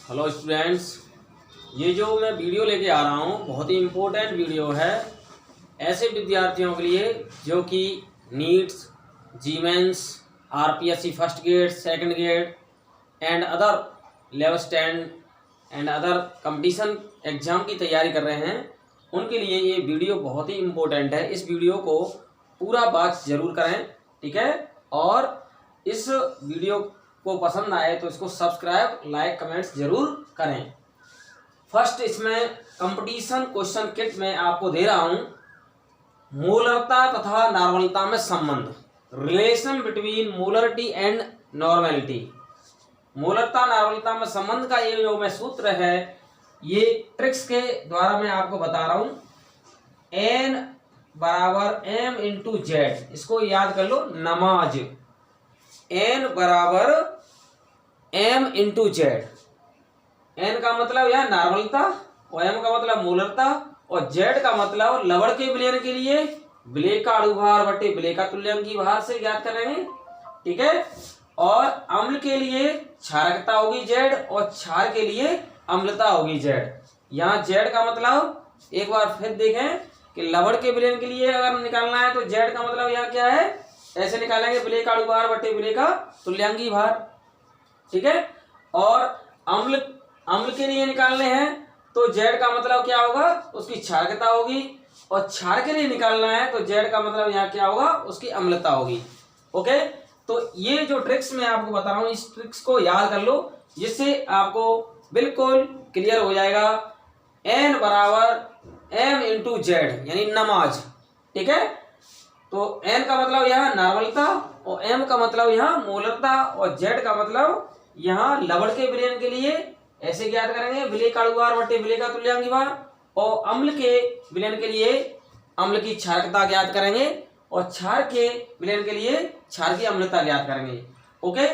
Hello students, ये जो मैं वीडियो लेके आ रहा हूँ बहुत ही इम्पोर्टेंट वीडियो है ऐसे विद्यार्थियों के लिए जो कि nits, Zeeman, RPSC first grade, second grade and other level stand and other competition exam की तैयारी कर रहे हैं। उनके लिए ये वीडियो बहुत ही इम्पोर्टेंट है। इस वीडियो को पूरा वॉच जरूर करें, ठीक है। और इस वीडियो को पसंद आए तो इसको सब्सक्राइब, लाइक, कमेंट्स जरूर करें। फर्स्ट इसमें कंपटीशन क्वेश्चन किट में आपको दे रहा हूं मोलरता तथा नॉर्मलता में संबंध, relation between molarity and normality. मोलरता नॉर्मलता में संबंध का ये जो मैं सूत्र है, ये ट्रिक्स के द्वारा मैं आपको बता रहा हूं। एन बराबर एम इंटू जेड, इसको याद कर लो, नमाज। एन बराबर एम इंटू जेड। एन का मतलब यह नॉर्मलता और एम का मतलब मोलरता और जेड का मतलब लवण के विलयन के लिए विलेय का अणुभार बटे विलेय का तुल्यांकी भार से ज्ञात करेंगे, ठीक है। और अम्ल के लिए क्षारकता होगी जेड और क्षार के लिए अम्लता होगी जेड। यहाँ जेड का मतलब एक बार फिर देखें कि लवण के विलयन के लिए अगर निकालना है तो जेड का मतलब यहाँ क्या है, ऐसे निकालेंगे विलेय का अणुभार बटे विलेय का तुल्यांकी भार, ठीक है। और अम्ल के लिए निकालने हैं तो जेड का मतलब क्या होगा, उसकी क्षारकता होगी। और क्षार के लिए निकालना है तो जेड का मतलब यहाँ क्या होगा, उसकी अम्लता होगी। ओके, तो ये जो ट्रिक्स मैं आपको बता रहा हूँ, इस ट्रिक्स को याद कर लो जिससे आपको बिल्कुल क्लियर हो जाएगा। एन बराबर एम इंटू जेड यानी नमाज, ठीक है। तो एन का मतलब यहाँ नॉर्मलता और एम का मतलब यहाँ मोलरता और जेड का मतलब यहाँ लवण के विलयन के लिए ऐसे ज्ञात करेंगे विलेय का अणुभार बटे विलेय का तुल्यांकी भार। और अम्ल के विलयन के लिए अम्ल की क्षारकता ज्ञात करेंगे और क्षार के विलयन के लिए क्षार की अम्लता ज्ञात करेंगे। ओके,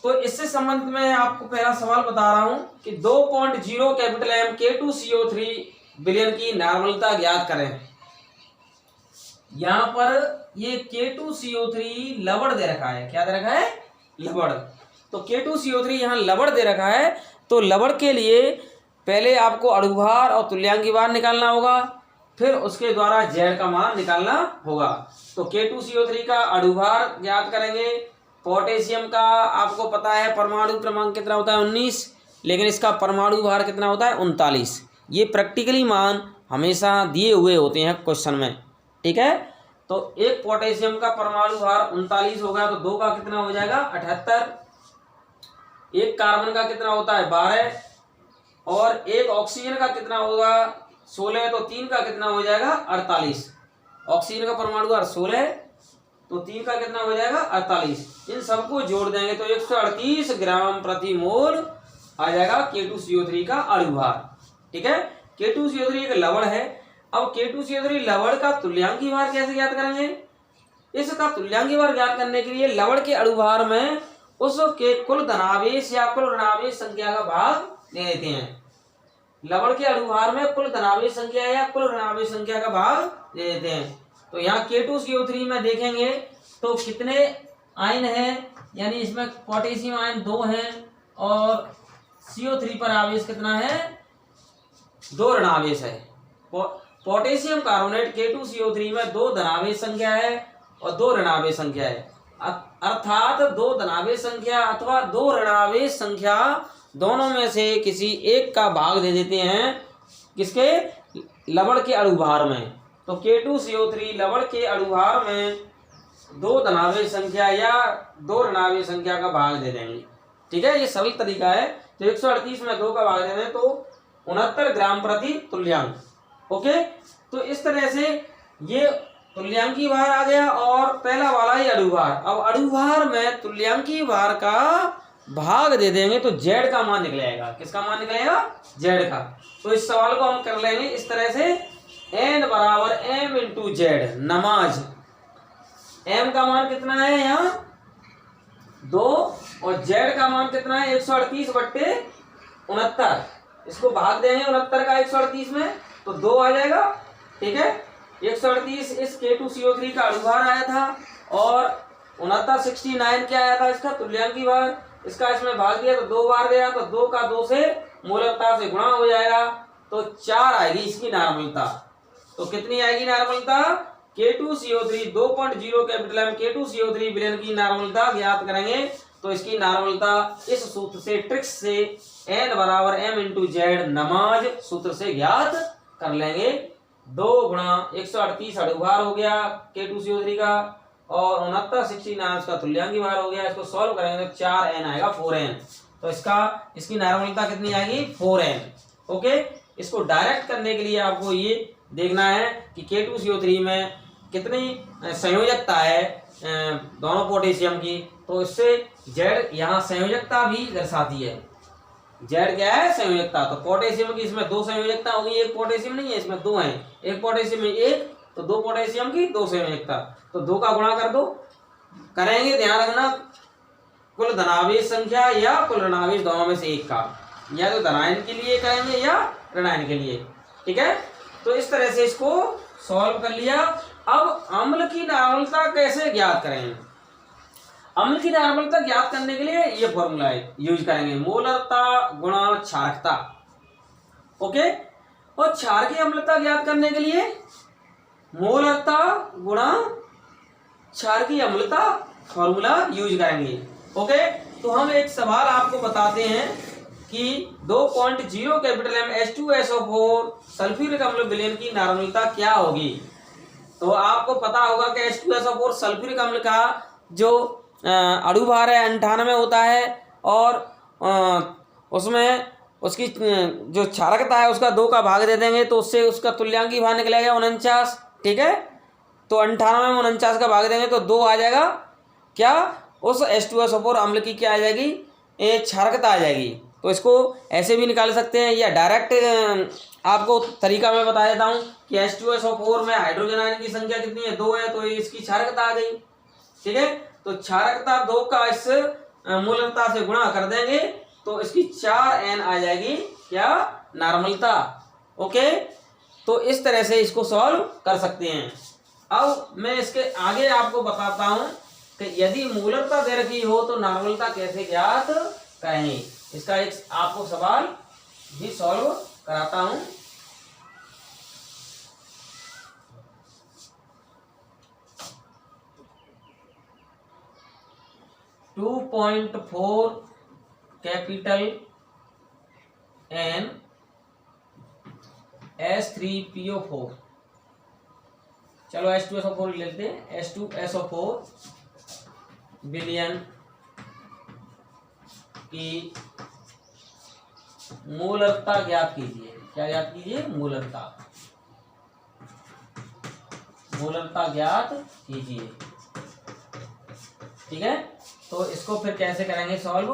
तो इससे संबंध में आपको पहला सवाल बता रहा हूं कि 2.0 कैपिटल एम K2CO3 विलयन की नॉर्मलता ज्ञात करें। यहां पर ये K2CO3 लवण दे रखा है, क्या दे रखा है, लवण। तो K2CO3 यहाँ लवण दे रखा है, तो लवण के लिए पहले आपको अणुभार और तुल्यांकी भार निकालना होगा, फिर उसके द्वारा जेड का मान निकालना होगा। तो K2CO3 का अणुभार ज्ञात करेंगे। पोटेशियम का आपको पता है परमाणु क्रमांक कितना होता है, 19, लेकिन इसका परमाणु भार कितना होता है, 39। ये प्रैक्टिकली मान हमेशा दिए हुए होते हैं क्वेश्चन में, ठीक है। तो एक पोटेशियम का परमाणु भार 39 होगा तो 2 का कितना हो जाएगा, 78। एक कार्बन का कितना होता है, 12। और एक ऑक्सीजन का कितना होगा, 16। तो 3 का कितना हो जाएगा, 48। ऑक्सीजन का परमाणु भार 16, तो 3 का कितना हो जाएगा, 48। इन सबको जोड़ देंगे तो 138 ग्राम प्रति मोल आ जाएगा K2CO3 का अणुभार, ठीक है। K2CO3 एक लवण है। अब K2CO3 लवण का तुल्यांकी भार कैसे ज्ञात करेंगे? इसका तुल्यांकी भार ज्ञात करने के लिए लवण के अणुभार में उसके कुल धनावेश या कुल ऋणावेश संख्या का भाग दे देते हैं। लवण के अणुभार में कुल धनावेश संख्या या कुल ऋणावेश संख्या का भाग दे देते हैं। तो यहाँ K2CO3 में देखेंगे तो कितने आयन हैं, यानी इसमें पोटेशियम आयन 2 हैं और CO3 पर आवेश कितना है, 2 ऋणावेश है। पोटेशियम कार्बोनेट K2CO3 में 2 धनावेश संख्या है और 2 ऋणावेश संख्या है, अर्थात 2 धनावेश संख्या अथवा 2 ऋणावेश संख्या दोनों में से किसी एक का भाग दे देते हैं किसके, लवण के अणुभार में। तो K2CO3 लवण के अणुभार में 2 धनावेश संख्या या 2 ऋणावेश संख्या का भाग दे देंगे, ठीक है। ये सरल तरीका है। तो 138 में 2 का भाग दे दें तो 69 ग्राम प्रति तुल्यांक। ओके, तो इस तरह से ये तुल्यांकी भार आ गया और पहला वाला ही अणुभार। अब अणुभार में तुल्यांकी भार का भाग दे देंगे तो जेड का मान निकलेगा। किसका मान निकलेगा, जेड का। तो इस सवाल को हम कर लेंगे इस तरह से, एन बराबर एम इंटू जेड, नमाज। एम का मान कितना है यहाँ, 2, और जेड का मान कितना है, 138 बट्टे 69। इसको भाग देंगे 69 का 138 में तो 2 आ जाएगा, ठीक है। 138 इस K2CO3 का अणुभार आया था और 69 69 क्या आया था, इसका तुल्यांकी भार। इसका इसमें भाग दिया तो 2 बार गया, तो 2 का 2 से मूलकता से गुणा हो जाएगा, तो 4 आएगी इसकी नॉर्मलता। तो कितनी आएगी नॉर्मलता? K2CO3 2.0 कैपिटल M K2CO3 विलयन की नॉर्मलता ज्ञात करेंगे। तो इसकी नॉर्मलता इस सूत्र से, ट्रिक्स से, N बराबर M इंटू जेड नमाज सूत्र से ज्ञात कर लेंगे। 2 गुणा 138 अणुभार हो गया K2CO3 का, और 69 इसका तुल्यांकी भार हो गया। इसको सॉल्व करेंगे तो 4N आएगा 4N। तो इसकी नॉर्मलता कितनी आएगी? 4N। ओके, इसको डायरेक्ट करने के लिए आपको ये देखना है कि K2CO3 में कितनी संयोजकता है दोनों पोटेशियम की। तो इससे जेड यहाँ संयोजकता भी दर्शाती है। जेड क्या है? संयोजकता। तो पोटेशियम की इसमें 2 संयोजकता होगी, एक पोटेशियम नहीं है, इसमें 2 हैं। एक पोटेशियम में 1, तो 2 पोटेशियम की 2 संयोजकता। तो 2 का गुणा कर दो, करेंगे ध्यान रखना कुल धनावेश संख्या या कुल ऋणावेश दोनों में से एक का, या तो धनायन के लिए करेंगे या ऋणायन के लिए। ठीक है, तो इस तरह से इसको सॉल्व कर लिया। अब अम्ल की नॉर्मलता कैसे ज्ञात करें? अम्ल की नॉर्मलता ज्ञात करने के लिए ये फॉर्मूला यूज करेंगे, मोलरता गुणा क्षारकता। ओके, और क्षार की अम्लता ज्ञात करने के लिए मोलरता गुणा क्षार की अम्लता फॉर्मूला यूज करेंगे। ओके, तो हम एक सवाल आपको बताते हैं कि 2.0 कैपिटल M H2SO4 सल्फ्यूरिक अम्ल विलयन की नॉर्मलता क्या होगी। तो आपको पता होगा कि H2SO4 सल्फ्यूरिक अम्ल का जो अणुभार है 98 होता है, और उसमें उसकी जो क्षारकता है उसका 2 का भाग दे देंगे तो उससे उसका तुल्यांकी भार निकलेगा 49। ठीक है, तो 98 में 49 का भाग देंगे तो 2 आ जाएगा। क्या? उस H2SO4 अम्ल की क्या आ जाएगी? क्षारकता आ जाएगी। तो इसको ऐसे भी निकाल सकते हैं, या डायरेक्ट आपको तरीका मैं बता देता हूँ कि H2SO4 में हाइड्रोजन आयन की संख्या कितनी है? 2 है, तो इसकी क्षारकता आ गई। ठीक है, तो क्षारकता 2 का इस मूलकता से गुणा कर देंगे तो इसकी 4N आ जाएगी क्या? नॉर्मलता। ओके, तो इस तरह से इसको सॉल्व कर सकते हैं। अब मैं इसके आगे आपको बताता हूं कि यदि मूलकता दे रखी हो तो नॉर्मलता कैसे ज्ञात करें। इसका एक आपको सवाल भी सॉल्व कराता हूं। .4 कैपिटल N H3PO4, चलो H2SO4 लेते हैं। H2SO4 विलयन की मूलकता ज्ञात कीजिए। क्या ज्ञात कीजिए? मूलकता ज्ञात कीजिए। ठीक है, तो इसको फिर कैसे करेंगे सॉल्व?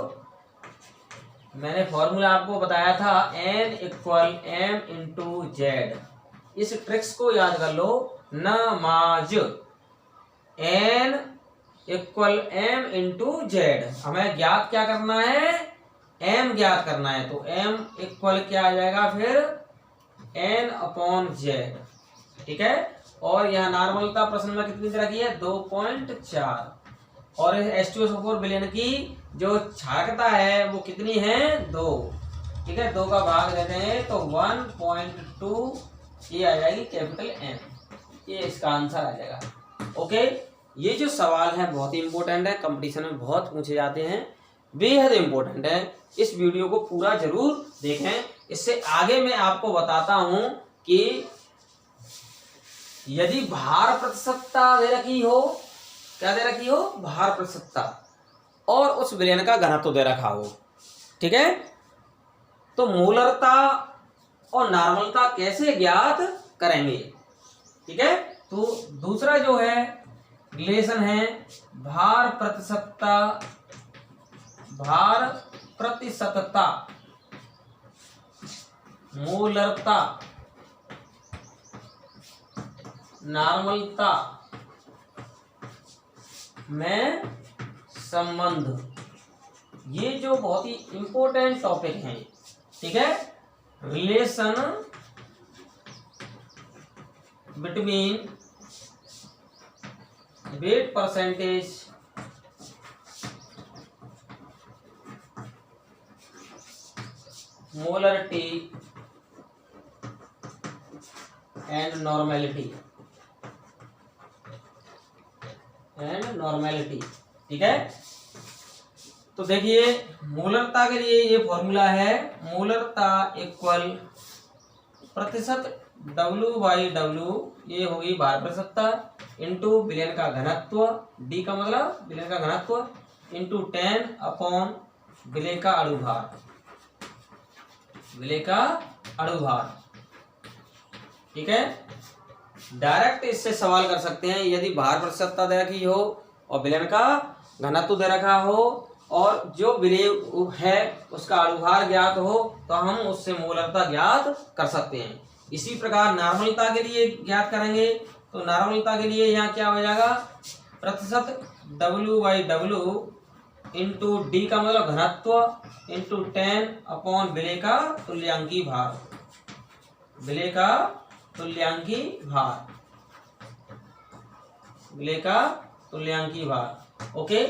मैंने फॉर्मूला आपको बताया था N equal M into Z. इस ट्रिक्स को याद कर लो, नमाज N equal M into Z. हमें ज्ञात क्या करना है? M ज्ञात करना है। तो M इक्वल क्या आ जाएगा फिर? N upon Z. ठीक है, और यह नॉर्मलता प्रश्न में कितनी तरह की है? 2.4। और H2SO4 विलयन की जो क्षारकता है वो कितनी है? 2। ठीक है, 2 का भाग देते हैं तो 1.2 ये आ जाएगी कैपिटल M। ये इसका आंसर आ जाएगा। ओके, ये जो सवाल है बहुत ही इंपॉर्टेंट है, कंपटीशन में बहुत पूछे जाते हैं, बेहद इंपॉर्टेंट है। इस वीडियो को पूरा जरूर देखें। इससे आगे मैं आपको बताता हूं कि यदि भार प्रतिशतता दे रखी हो, क्या दे रखी हो? भार प्रतिशतता, और उस विलयन का घनत्व दे रखा हो। ठीक है, तो मोलरता और नॉर्मलता कैसे ज्ञात करेंगे। ठीक है, तो दूसरा जो है रिलेशन है भार प्रतिशतता मोलरता नॉर्मलता में संबंध। ये जो बहुत ही इंपॉर्टेंट टॉपिक हैं। ठीक है, relation between wait percentage molarity and normality ठीक है। तो देखिए मोलरता के लिए ये फॉर्मूला है, मोलरता इक्वल प्रतिशत W/W, ये होगी भार प्रतिशतता, इंटू विलयन का घनत्व, D का मतलब विलयन का घनत्व, इंटू 10 अपॉन विलय का अणुभार, विलय का अणुभार। ठीक है, डायरेक्ट इससे सवाल कर सकते हैं, यदि भार प्रतिशतता दे रखी हो और विलयन का घनत्व दे रखा हो और जो विलय है उसका अणुभार ज्ञात हो तो हम उससे मोलरता ज्ञात कर सकते हैं। इसी प्रकार नॉर्मलता के लिए ज्ञात करेंगे, तो नॉर्मलता के लिए यहाँ क्या हो जाएगा, प्रतिशत W/W इंटू D का मतलब घनत्व इंटू 10 अपॉन विलय का तुल्यांकी भार, विलय का तुल्यांकी भार, विलय का तुल्यांकी भार। ओके,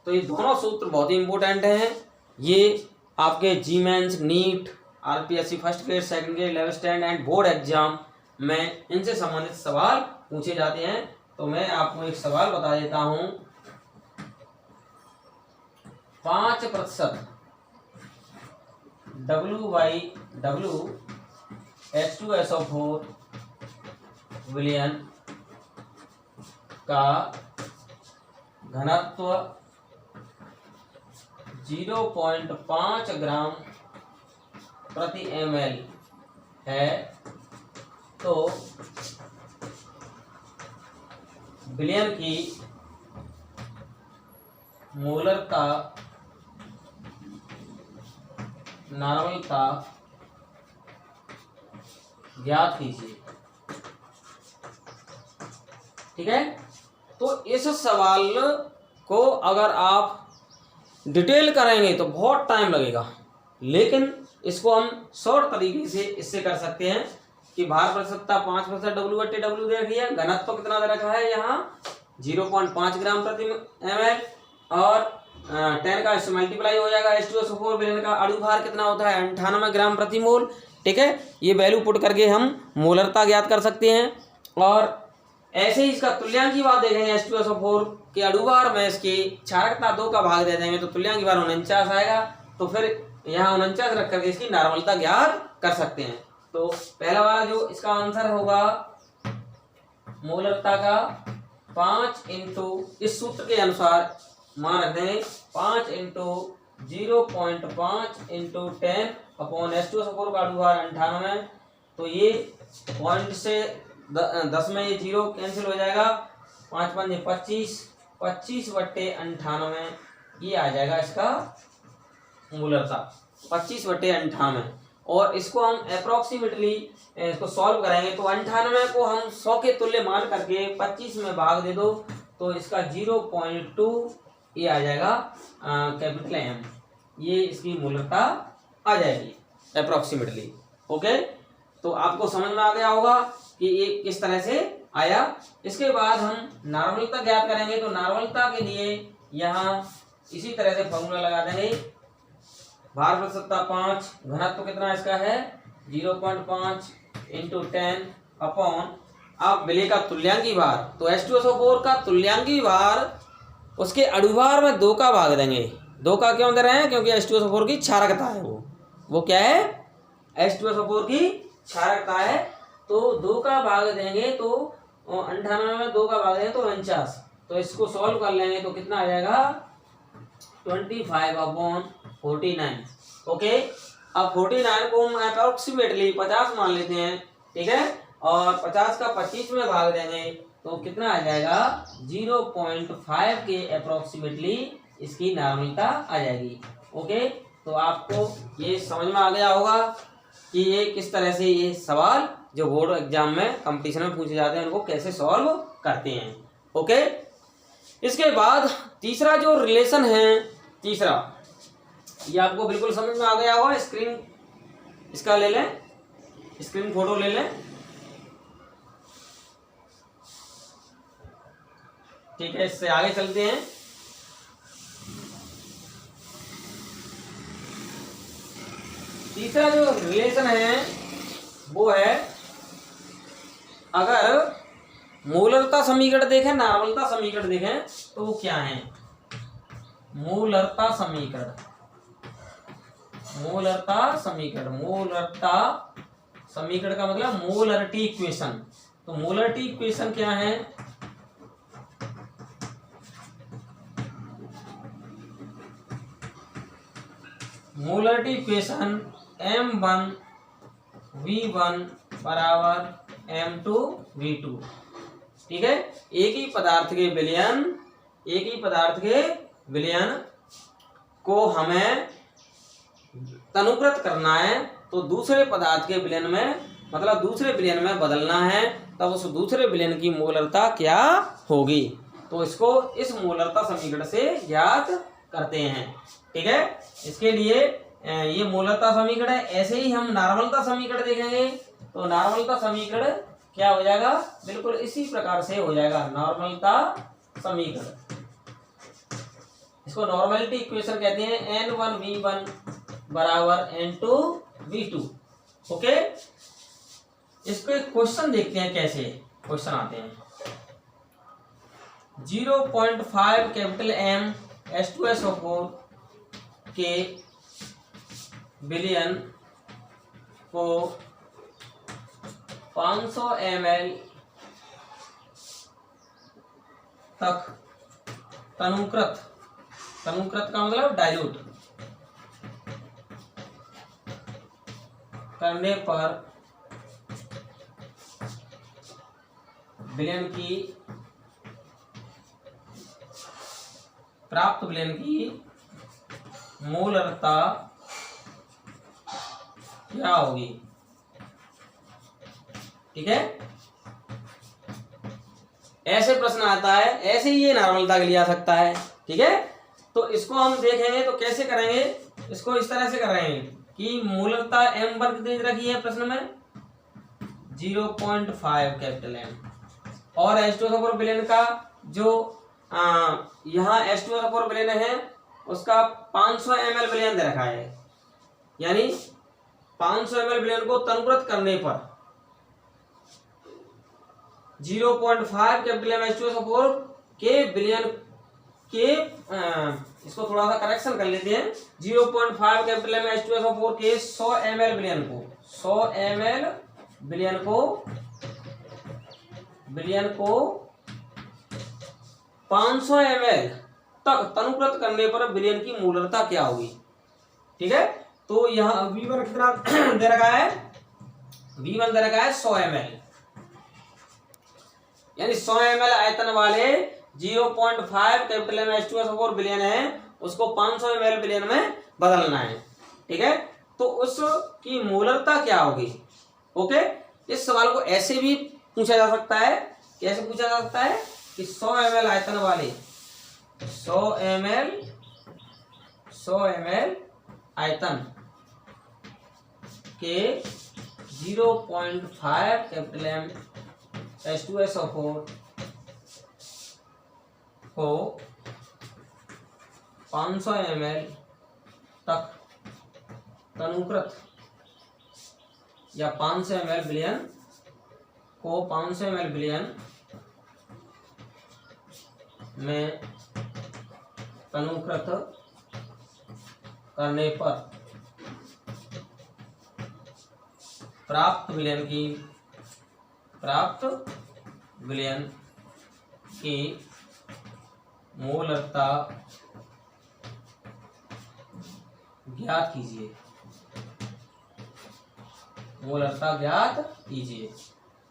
तो ये दोनों सूत्र बहुत ही इंपॉर्टेंट हैं। ये आपके JEE mains, NEET, RPSC first grade, second grade, level stand and board exam में इनसे संबंधित सवाल पूछे जाते हैं। तो मैं आपको एक सवाल बता देता हूं, 5% W/W H2SO4 विलयन का घनत्व 0.5 ग्राम प्रति ml है, तो विलयन की मोलरता, नॉर्मलता ज्ञात कीजिए। ठीक है, तो इस सवाल को अगर आप डिटेल करेंगे तो बहुत टाइम लगेगा, लेकिन इसको हम शॉर्ट तरीके से इससे कर सकते हैं कि भार प्रतिशतता 5% W/W दे रखी है, घनत्व कितना दे रखा है यहाँ 0.5 ग्राम प्रति ml और 10 का इससे मल्टीप्लाई हो जाएगा, H2SO4 विलयन का अणुभार कितना होता है 98 ग्राम प्रति मोल। ठीक है, ये वैल्यू पुट करके हम मोलरता ज्ञात कर सकते हैं। और ऐसे ही इसका तुल्यांकी भार देखेंगे, H2SO4 के अणुभार में इसकी क्षारकता 2 का भाग दे देंगे तो तुल्यांकी भार 49 आएगा। तो फिर यहाँ 49 रख करके इसकी नॉर्मलता ज्ञात कर सकते हैं। तो पहला वाला जो इसका आंसर होगा मोलरता का 5 इंटू, इस सूत्र के अनुसार मान रख देंगे 5 इंटू 0.5 इंटू 10 अपॉन H2SO4 का अणुभार 98, तो ये पॉइंट से 10 में ये 0 कैंसिल हो जाएगा, 5 5 25, 25/98 ये आ जाएगा इसका मोलरता, 25/98। और इसको हम अप्रोक्सीमेटली इसको सॉल्व करेंगे तो 98 को हम 100 के तुल्य मान करके 25 में भाग दे दो तो इसका 0.2 ये आ जाएगा कैपिटल M, ये इसकी मोलरता आ जाएगी अप्रोक्सीमेटली। ओके, तो आपको समझ में आ गया होगा कि ये किस तरह से आया। इसके बाद हम नॉर्मलता ज्ञात करेंगे, तो नॉर्मलता के लिए यहाँ इसी तरह से फॉर्मूला लगा देंगे, भार प्रतिशतता 5, घनत्व कितना इसका है 0.5 इंटू 10 अपॉन, अब विलय का तुल्यांकी भार, तो H2SO4 का तुल्यांकी भार उसके अणुभार में 2 का भाग देंगे। 2 का क्यों दे रहे हैं, क्योंकि H2SO4 की क्षारकता है, वो क्या है H2SO4 की क्षारकता है, तो 2 का भाग देंगे तो 98 में 2 का भाग देंगे तो 49, तो इसको सॉल्व कर लेंगे तो कितना आ जाएगा 25/49। ओके, अब 49 को हम अप्रोक्सीमेटली 50 मान लेते हैं। ठीक है, और 50 का 25 में भाग देंगे तो कितना आ जाएगा 0.5 के अप्रोक्सीमेटली इसकी नॉर्मलता आ जाएगी। ओके, तो आपको ये समझ में आ गया होगा कि ये किस तरह से ये सवाल जो बोर्ड एग्जाम में कंपटीशन में पूछे जाते हैं उनको कैसे सॉल्व करते हैं। ओके, इसके बाद तीसरा जो रिलेशन है, तीसरा ये आपको बिल्कुल समझ में आ गया होगा, स्क्रीन इसका ले लें, स्क्रीन फोटो ले लें। ठीक है, इससे आगे चलते हैं। तीसरा जो रिलेशन है वो है, अगर मोलरता समीकरण देखें, नॉर्मलता समीकरण देखें, तो वो क्या है? मोलरता समीकरण, मोलरता समीकरण, मोलरता समीकरण का मतलब मोलरिटी इक्वेशन। तो मोलरिटी इक्वेशन क्या है? मोलरिटी इक्वेशन M1V1 बराबर M2V2। ठीक है, एक ही पदार्थ के विलयन को हमें तनुकृत करना है, तो दूसरे पदार्थ के विलयन में, मतलब दूसरे विलयन में बदलना है, तब उस दूसरे विलयन की मोलरता क्या होगी? तो इसको इस मोलरता समीकरण से ज्ञात करते हैं। ठीक है, इसके लिए ये मोलरता समीकरण है। ऐसे ही हम नॉर्मलता समीकरण देखेंगे, तो नॉर्मलता समीकरण क्या हो जाएगा? बिल्कुल इसी प्रकार से हो जाएगा नॉर्मलता समीकरण। इसको नॉर्मलिटी इक्वेशन कहते हैं, N1V1 बराबर N2V2। ओके, इसको एक क्वेश्चन देखते हैं, कैसे क्वेश्चन आते हैं। 0.5 कैपिटल M H2SO4 के विलयन को 500 ml तक तनुकृत का मतलब डाइल्यूट करने पर प्राप्त विलयन की मोलरता क्या होगी? ठीक है, ऐसे प्रश्न आता है, ऐसे ही ये नॉर्मलता के लिए आ सकता है। ठीक है, तो इसको हम देखेंगे तो कैसे करेंगे, इसको इस तरह से करेंगे कि मूलतः M1 कितनी रखी है प्रश्न में? 0.5 कैपिटल M, और H2SO4 विलयन का जो यहाँ H2SO4 विलयन है उसका 500 ml विलयन दे रखा है, यानी 500 ml विलयन को तनुकृत करने पर 0.5 कैपिटल M H2SO4 के विलयन के इसको थोड़ा सा करेक्शन कर लेते हैं। 0.5 कैपिटल M H2SO4 के 100 ml विलयन को 500 ml तक तनुकृत करने पर विलयन की मोलरता क्या होगी? ठीक है, तो यहाँ V1 कितना दे रखा है? V1 दे रखा है 100 ml, यानी 100 ml आयतन वाले 0.5 कैपिटल M H2SO4 विलयन है, उसको 500 ml विलयन में बदलना है। ठीक है, तो उसकी मोलरता क्या होगी? ओके, इस सवाल को ऐसे भी पूछा जा सकता है। कैसे पूछा जा सकता है कि 100 ml आयतन वाले 100 ml आयतन के 0.5 कैपिटल M H2SO4 को 500 ml तक तनुकृत, या 500 ml विलयन को 500 ml विलयन में तनुकृत करने पर प्राप्त विलयन की मोलरता ज्ञात कीजिए। मोलरता ज्ञात कीजिए।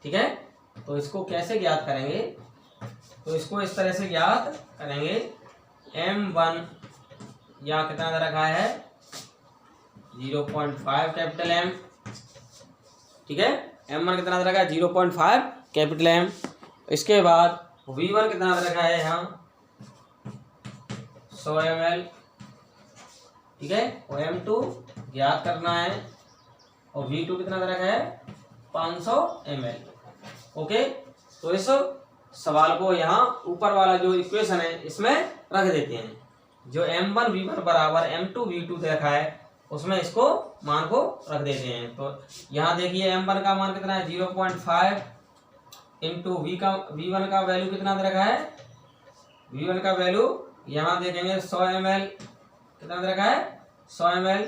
ठीक है, तो इसको कैसे ज्ञात करेंगे? तो इसको इस तरह से ज्ञात करेंगे। M1 यहाँ कितना दे रखा है? 0.5 कैपिटल M। ठीक है, M1 कितना दे रखा है? 0.5 कैपिटल M। इसके बाद V1 कितना दे रखा है? यहाँ 100 ml। ठीक है, और M2 ज्ञात करना है, और V2 कितना दे रखा है? 500 ml। ओके, तो इस सवाल को यहाँ ऊपर वाला जो इक्वेशन है इसमें रख देते हैं। जो M1V1 बराबर M2V2 दे रखा है, उसमें इसको मान को रख देते हैं। तो यहाँ देखिए M1 का मान कितना है 0.5 इंटू V1 का वैल्यू कितना दे रखा है, V1 का वैल्यू यहाँ देखेंगे 100 ml कितना दे रखा है 100 ml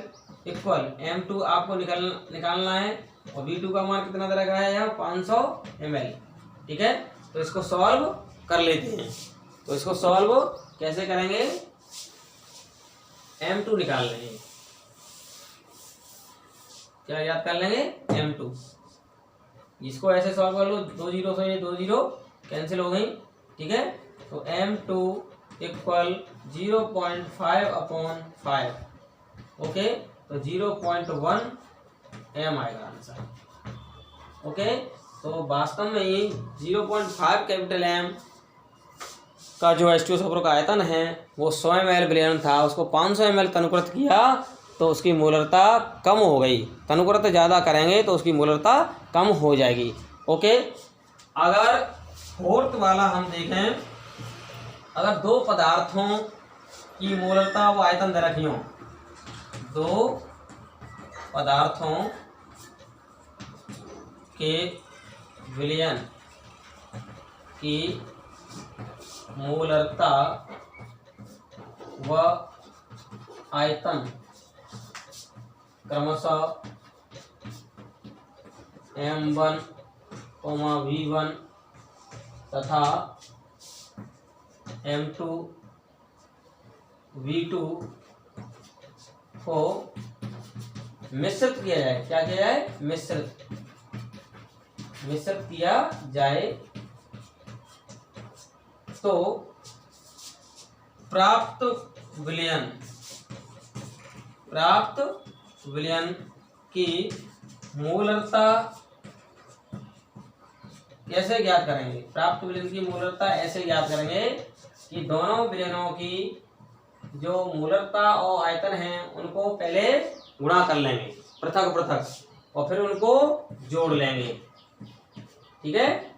इक्वल M2 आपको निकालना है और V2 का मान कितना दे रखा है यहाँ 500 ml। ठीक है, तो इसको सॉल्व कर लेते हैं। तो इसको सॉल्व कैसे करेंगे, M2 निकाल लेंगे, क्या याद कर लेंगे M2। इसको ऐसे सॉल्व कर लो, 2 0 से ये 2 0 कैंसिल हो गई। ठीक है, तो M2 इक्वल 0.5/5 ओके, तो 0.1 M आएगा आंसर। ओके, तो वास्तव में ये 0.5 कैपिटल M का जो H2SO4 का आयतन है वो 100 ml विलयन था, उसको 500 ml तनुकृत किया तो उसकी मोलरता कम हो गई। तनुकृत ज़्यादा करेंगे तो उसकी मोलरता कम हो जाएगी। ओके, अगर फोर्थ वाला हम देखें, अगर दो पदार्थों की मोलरता व आयतन दे रखी हो, दो पदार्थों के विलयन की मोलरता व आयतन क्रमशः M1, V1 तथा M2, V2 को मिश्रित किया जाए। क्या किया जाए, मिश्रित किया जाए तो प्राप्त विलयन की मोलरता कैसे ज्ञात करेंगे, प्राप्त विलयन की मोलरता ऐसे ज्ञात करेंगे कि दोनों विलयनों की जो मोलरता और आयतन है उनको पहले गुणा कर लेंगे पृथक पृथक और फिर उनको जोड़ लेंगे। ठीक है,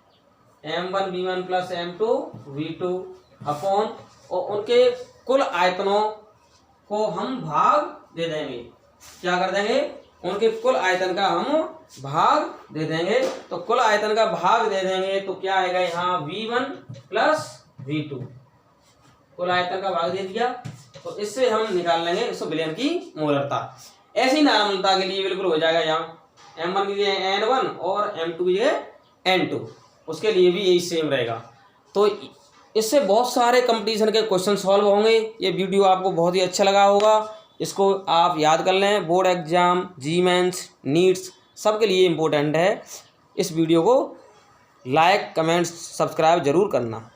M1 V1 plus M2 V2 upon और उनके कुल आयतनों को हम भाग दे देंगे। क्या कर देंगे, उनके कुल आयतन का हम भाग दे देंगे। तो कुल आयतन का भाग दे देंगे तो क्या आएगा यहाँ V1 प्लस V2, कुल आयतन का भाग दे दिया तो इससे हम निकाल लेंगे इसको विलयन की मोलरता। ऐसी नॉर्मलता के लिए बिल्कुल हो जाएगा, यहाँ M1 की जगह N1 और M2 की जगह N2, उसके लिए भी यही सेम रहेगा। तो इससे बहुत सारे कंपटीशन के क्वेश्चन सॉल्व होंगे। ये वीडियो आपको बहुत ही अच्छा लगा होगा, इसको आप याद कर लें। बोर्ड एग्जाम, जी मेंस, नीट्स सबके लिए इम्पोर्टेंट है। इस वीडियो को लाइक, कमेंट, सब्सक्राइब जरूर करना।